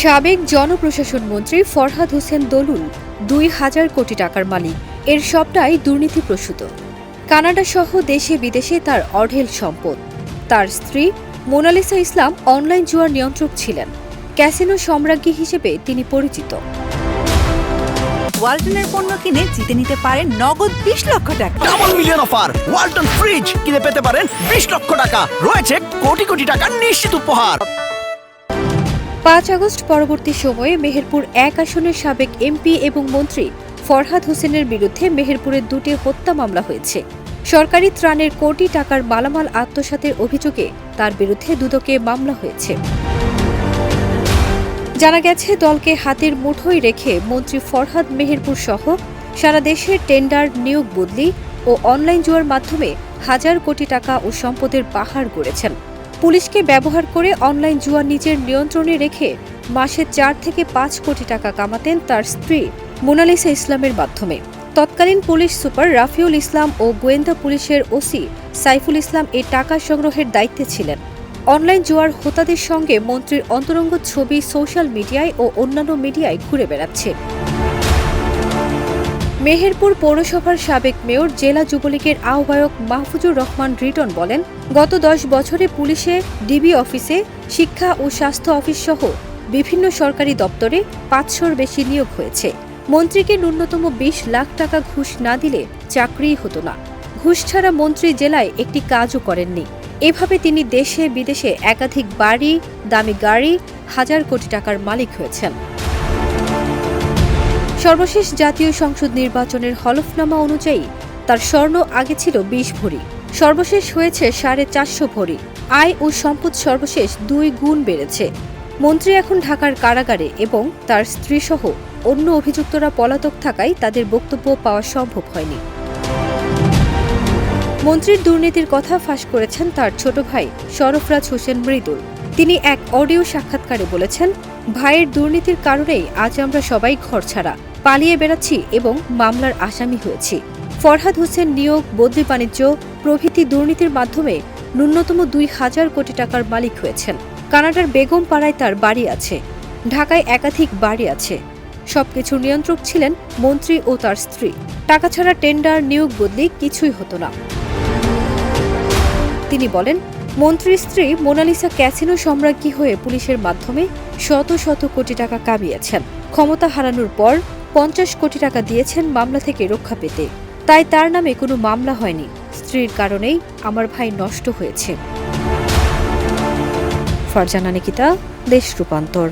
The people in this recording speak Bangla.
সাবেক জনপ্রশাসন মন্ত্রী ফরহাদ হোসেন দলুল ২,০০০ কোটি টাকার মালিক। এর সবটাই দুর্নীতিপ্রসূত। কানাডা সহ দেশে বিদেশে তার অঢেল সম্পদ। তার স্ত্রী মোনালিসা ইসলাম অনলাইন জুয়ার নিয়ন্ত্রক ছিলেন। ক্যাসিনো সম্রাজ্ঞী হিসেবে তিনি পরিচিত। ওয়ালটনের পণ্য কিনে জিতে নিতে পারেন নগদ ২০ লক্ষ টাকা। Double million offer! Walton fridge কিনে পেতে পারেন ২০ লক্ষ টাকা। রয়েছে কোটি কোটি টাকার নিশ্চিত উপহার। ৫ আগস্ট পরবর্তী সময়ে মেহেরপুর ১ আসনের সাবেক এমপি এবং মন্ত্রী ফরহাদ হোসেনের বিরুদ্ধে মেহেরপুরে ২টি হত্যা মামলা হয়েছে। সরকারি ত্রাণের কোটি টাকার মালামাল আত্মসাতের অভিযোগে তার বিরুদ্ধে দুদকে মামলা হয়েছে। জানা গেছে, দলকে হাতের মুঠোয় রেখে মন্ত্রী ফরহাদ মেহেরপুর সহ সারা দেশের টেন্ডার, নিয়োগ বদলি ও অনলাইন জুয়ার মাধ্যমে হাজার কোটি টাকা ও সম্পদের পাহাড় গড়েছেন। পুলিশকে ব্যবহার করে অনলাইন জুয়া নিজের নিয়ন্ত্রণে রেখে মাসে ৪ থেকে ৫ কোটি টাকা কামাতেন তার স্ত্রী মোনালিসা ইসলামের মাধ্যমে। তৎকালীন পুলিশ সুপার রাফিউল ইসলাম ও গোয়েন্দা পুলিশের ওসি সাইফুল ইসলাম এই টাকা সংগ্রহের দায়িত্বে ছিলেন। অনলাইন জুয়ার হোতাদের সঙ্গে মন্ত্রীর অন্তরঙ্গ ছবি সোশ্যাল মিডিয়ায় ও অন্যান্য মিডিয়ায় ঘুরে বেড়াচ্ছে। মেহেরপুর পৌরসভার সাবেক মেয়র, জেলা যুবলীগের আহ্বায়ক মাহফুজুর রহমান রিটন বলেন, গত ১০ বছরে পুলিশে, ডিবি অফিসে, শিক্ষা ও স্বাস্থ্য অফিস সহ বিভিন্ন সরকারি দপ্তরে ৫০০-র বেশি নিয়োগ হয়েছে। মন্ত্রীকে ন্যূনতম ২০ লাখ টাকা ঘুষ না দিলে চাকরিই হতো না। ঘুষ ছাড়া মন্ত্রী জেলায় একটি কাজও করেননি। এভাবে তিনি দেশে বিদেশে একাধিক বাড়ি, দামি গাড়ি, হাজার কোটি টাকার মালিক হয়েছেন। সর্বশেষ জাতীয় সংসদ নির্বাচনের হলফনামা অনুযায়ী তার স্বর্ণ আগে ছিল ২০ ভরি, সর্বশেষ হয়েছে ৪৫০ ভরি। আয় ও সম্পদ সর্বশেষ ২ গুণ বেড়েছে। মন্ত্রী এখন ঢাকার কারাগারে এবং তার স্ত্রীসহ অন্য অভিযুক্তরা পলাতক থাকায় তাদের বক্তব্য পাওয়া সম্ভব হয়নি। মন্ত্রীর দুর্নীতির কথা ফাঁস করেছেন তার ছোট ভাই সরফরাজ হোসেন মৃদুল। তিনি এক অডিও সাক্ষাৎকারে বলেছেন, ভাইয়ের দুর্নীতির কারণেই আজ আমরা সবাই ঘরছাড়া, পালিয়ে বেড়াচ্ছি এবং মামলার আসামি হয়েছি। ফরহাদ হোসেন নিয়োগ, বদলি, বাণিজ্য প্রভৃতি দুর্নীতির মাধ্যমে ন্যূনতম ২,০০০ কোটি টাকার মালিক হয়েছেন। কানাডার বেগম পাড়ায় তার বাড়ি আছে, ঢাকায় একাধিক বাড়ি আছে। সবকিছুর নিয়ন্ত্রক ছিলেন মন্ত্রী ও তার স্ত্রী। টাকা ছাড়া টেন্ডার, নিয়োগ বদলি কিছুই হতো না। তিনি বলেন, মন্ত্রীর স্ত্রী মোনালিসা ক্যাসিনো সম্রাজ্ঞী হয়ে পুলিশের মাধ্যমে শত শত কোটি টাকা কামিয়েছেন। ক্ষমতা হারানোর পর ৫০ কোটি টাকা দিয়েছেন মামলা থেকে রক্ষা পেতে। তাই তার নামে কোনো মামলা হয়নি। স্ত্রীর কারণেই আমার ভাই নষ্ট হয়েছে। ফারজানা নিকিতা, দেশ রূপান্তর।